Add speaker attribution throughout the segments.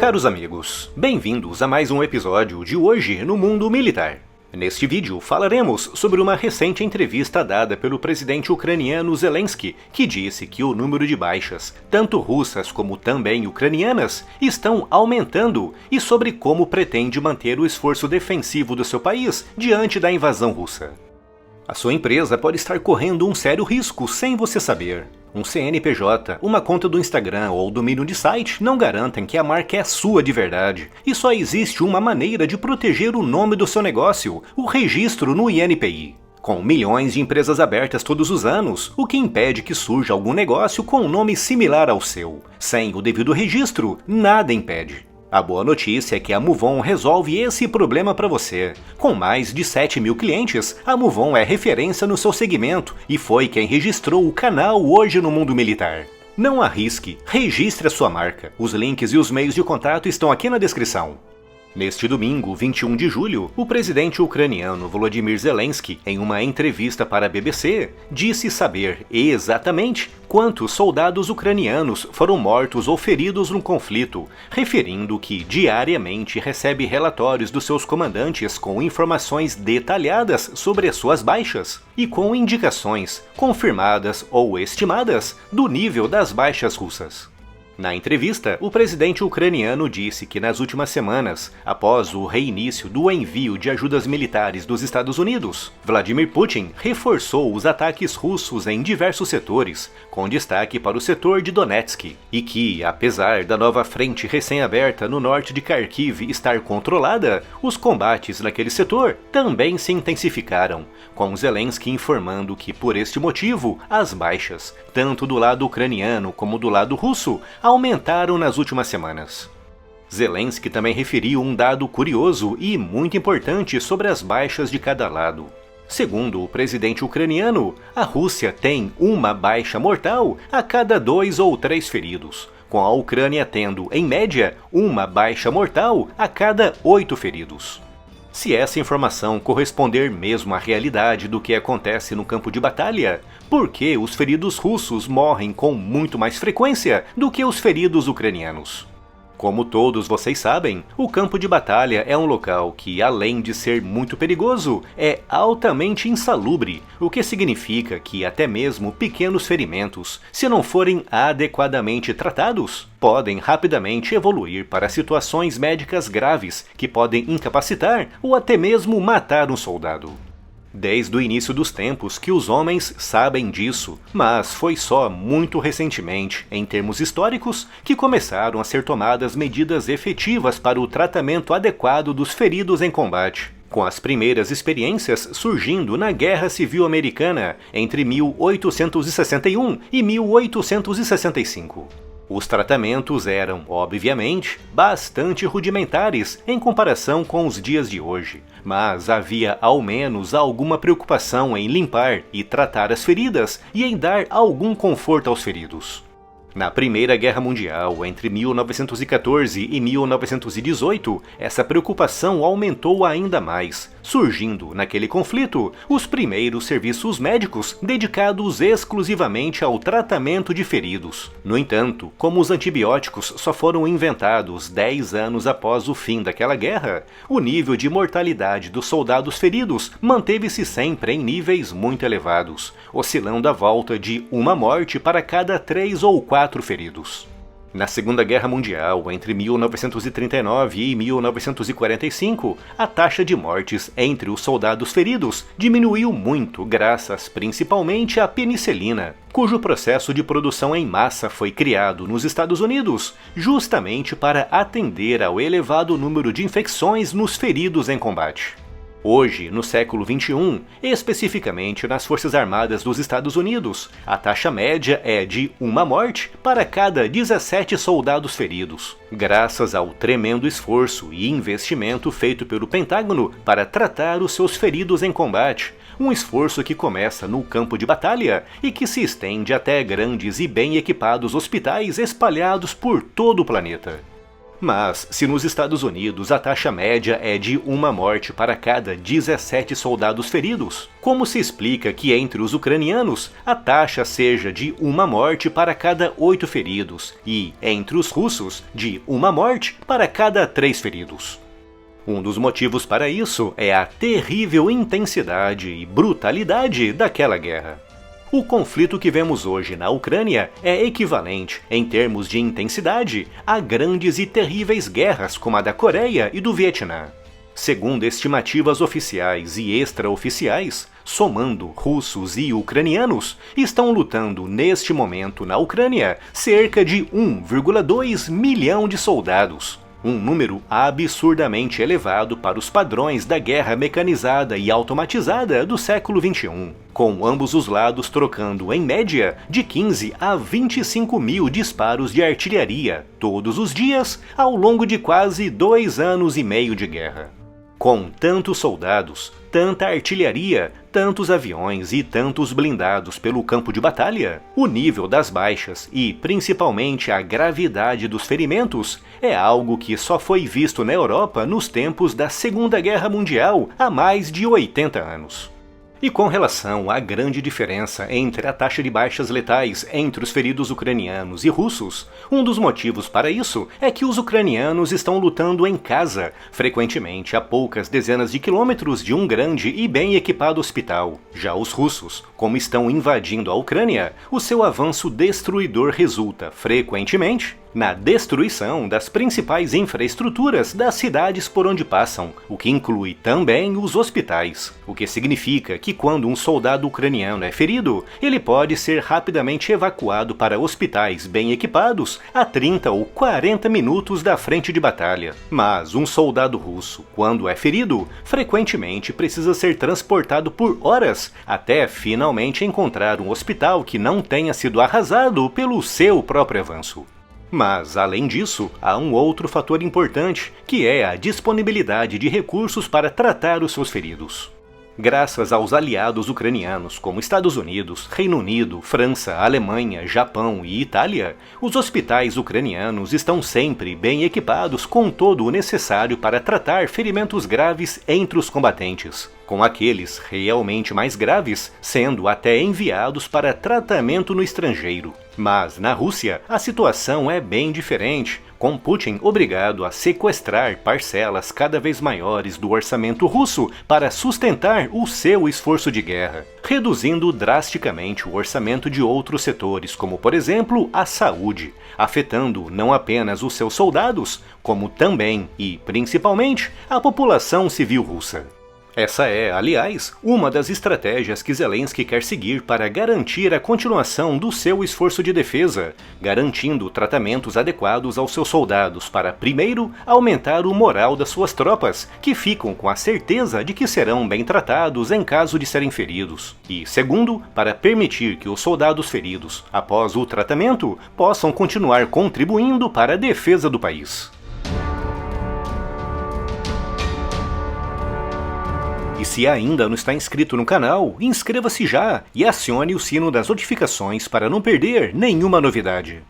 Speaker 1: Caros amigos, bem-vindos a mais um episódio de Hoje no Mundo Militar. Neste vídeo falaremos sobre uma recente entrevista dada pelo presidente ucraniano Zelensky, que disse que o número de baixas, tanto russas como também ucranianas, estão aumentando e sobre como pretende manter o esforço defensivo do seu país diante da invasão russa. A sua empresa pode estar correndo um sério risco sem você saber. Um CNPJ, uma conta do Instagram ou domínio de site não garantem que a marca é sua de verdade, e só existe uma maneira de proteger o nome do seu negócio, o registro no INPI. Com milhões de empresas abertas todos os anos, o que impede que surja algum negócio com um nome similar ao seu? Sem o devido registro, nada impede. A boa notícia é que a MoveOn resolve esse problema para você. Com mais de 7 mil clientes, a MoveOn é referência no seu segmento e foi quem registrou o canal Hoje no Mundo Militar. Não arrisque, registre a sua marca. Os links e os meios de contato estão aqui na descrição. Neste domingo, 21 de julho, o presidente ucraniano Volodymyr Zelensky, em uma entrevista para a BBC, disse saber exatamente quantos soldados ucranianos foram mortos ou feridos no conflito, referindo que diariamente recebe relatórios dos seus comandantes com informações detalhadas sobre as suas baixas e com indicações, confirmadas ou estimadas, do nível das baixas russas. Na entrevista, o presidente ucraniano disse que nas últimas semanas, após o reinício do envio de ajudas militares dos Estados Unidos, Vladimir Putin reforçou os ataques russos em diversos setores, com destaque para o setor de Donetsk, e que, apesar da nova frente recém-aberta no norte de Kharkiv estar controlada, os combates naquele setor também se intensificaram, com Zelensky informando que, por este motivo, as baixas, tanto do lado ucraniano como do lado russo, aumentaram nas últimas semanas. Zelensky também referiu um dado curioso e muito importante sobre as baixas de cada lado. Segundo o presidente ucraniano, a Rússia tem uma baixa mortal a cada 2 ou 3 feridos, com a Ucrânia tendo, em média, uma baixa mortal a cada 8 feridos. Se essa informação corresponder mesmo à realidade do que acontece no campo de batalha, por que os feridos russos morrem com muito mais frequência do que os feridos ucranianos? Como todos vocês sabem, o campo de batalha é um local que, além de ser muito perigoso, é altamente insalubre, o que significa que até mesmo pequenos ferimentos, se não forem adequadamente tratados, podem rapidamente evoluir para situações médicas graves que podem incapacitar ou até mesmo matar um soldado. Desde o início dos tempos que os homens sabem disso, mas foi só muito recentemente, em termos históricos, que começaram a ser tomadas medidas efetivas para o tratamento adequado dos feridos em combate, com as primeiras experiências surgindo na Guerra Civil Americana entre 1861 e 1865. Os tratamentos eram, obviamente, bastante rudimentares em comparação com os dias de hoje, mas havia ao menos alguma preocupação em limpar e tratar as feridas e em dar algum conforto aos feridos. Na Primeira Guerra Mundial, entre 1914 e 1918, essa preocupação aumentou ainda mais, surgindo, naquele conflito, os primeiros serviços médicos dedicados exclusivamente ao tratamento de feridos. No entanto, como os antibióticos só foram inventados 10 anos após o fim daquela guerra, o nível de mortalidade dos soldados feridos manteve-se sempre em níveis muito elevados, oscilando à volta de uma morte para cada 3 ou 4 feridos. Na Segunda Guerra Mundial, entre 1939 e 1945, a taxa de mortes entre os soldados feridos diminuiu muito graças principalmente à penicilina, cujo processo de produção em massa foi criado nos Estados Unidos justamente para atender ao elevado número de infecções nos feridos em combate. Hoje, no século XXI, especificamente nas Forças Armadas dos Estados Unidos, a taxa média é de uma morte para cada 17 soldados feridos, graças ao tremendo esforço e investimento feito pelo Pentágono para tratar os seus feridos em combate, um esforço que começa no campo de batalha e que se estende até grandes e bem equipados hospitais espalhados por todo o planeta. Mas, se nos Estados Unidos a taxa média é de uma morte para cada 17 soldados feridos, como se explica que entre os ucranianos a taxa seja de uma morte para cada 8 feridos e, entre os russos, de uma morte para cada 3 feridos? Um dos motivos para isso é a terrível intensidade e brutalidade daquela guerra. O conflito que vemos hoje na Ucrânia é equivalente, em termos de intensidade, a grandes e terríveis guerras como a da Coreia e do Vietnã. Segundo estimativas oficiais e extraoficiais, somando russos e ucranianos, estão lutando neste momento na Ucrânia cerca de 1,2 milhão de soldados. Um número absurdamente elevado para os padrões da guerra mecanizada e automatizada do século XXI, com ambos os lados trocando, em média, de 15 a 25 mil disparos de artilharia todos os dias ao longo de quase 2 anos e meio de guerra. Com tantos soldados, tanta artilharia, tantos aviões e tantos blindados pelo campo de batalha, o nível das baixas e, principalmente, a gravidade dos ferimentos é algo que só foi visto na Europa nos tempos da Segunda Guerra Mundial há mais de 80 anos. E com relação à grande diferença entre a taxa de baixas letais entre os feridos ucranianos e russos, um dos motivos para isso é que os ucranianos estão lutando em casa, frequentemente a poucas dezenas de quilômetros de um grande e bem equipado hospital. Já os russos, como estão invadindo a Ucrânia, o seu avanço destruidor resulta, frequentemente, na destruição das principais infraestruturas das cidades por onde passam, o que inclui também os hospitais, o que significa que quando um soldado ucraniano é ferido, ele pode ser rapidamente evacuado para hospitais bem equipados a 30 ou 40 minutos da frente de batalha. Mas um soldado russo, quando é ferido, frequentemente precisa ser transportado por horas até finalmente encontrar um hospital que não tenha sido arrasado pelo seu próprio avanço. Mas, além disso, há um outro fator importante, que é a disponibilidade de recursos para tratar os seus feridos. Graças aos aliados ucranianos como Estados Unidos, Reino Unido, França, Alemanha, Japão e Itália, os hospitais ucranianos estão sempre bem equipados com todo o necessário para tratar ferimentos graves entre os combatentes, com aqueles realmente mais graves sendo até enviados para tratamento no estrangeiro. Mas na Rússia, a situação é bem diferente, com Putin obrigado a sequestrar parcelas cada vez maiores do orçamento russo para sustentar o seu esforço de guerra, reduzindo drasticamente o orçamento de outros setores, como por exemplo a saúde, afetando não apenas os seus soldados, como também e principalmente a população civil russa. Essa é, aliás, uma das estratégias que Zelensky quer seguir para garantir a continuação do seu esforço de defesa, garantindo tratamentos adequados aos seus soldados para, primeiro, aumentar o moral das suas tropas, que ficam com a certeza de que serão bem tratados em caso de serem feridos, e, segundo, para permitir que os soldados feridos, após o tratamento, possam continuar contribuindo para a defesa do país. E se ainda não está inscrito no canal, inscreva-se já e acione o sino das notificações para não perder nenhuma novidade.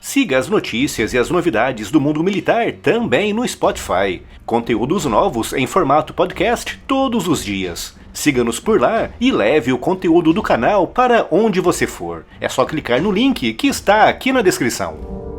Speaker 1: Siga as notícias e as novidades do mundo militar também no Spotify. Conteúdos novos em formato podcast todos os dias. Siga-nos por lá e leve o conteúdo do canal para onde você for. É só clicar no link que está aqui na descrição.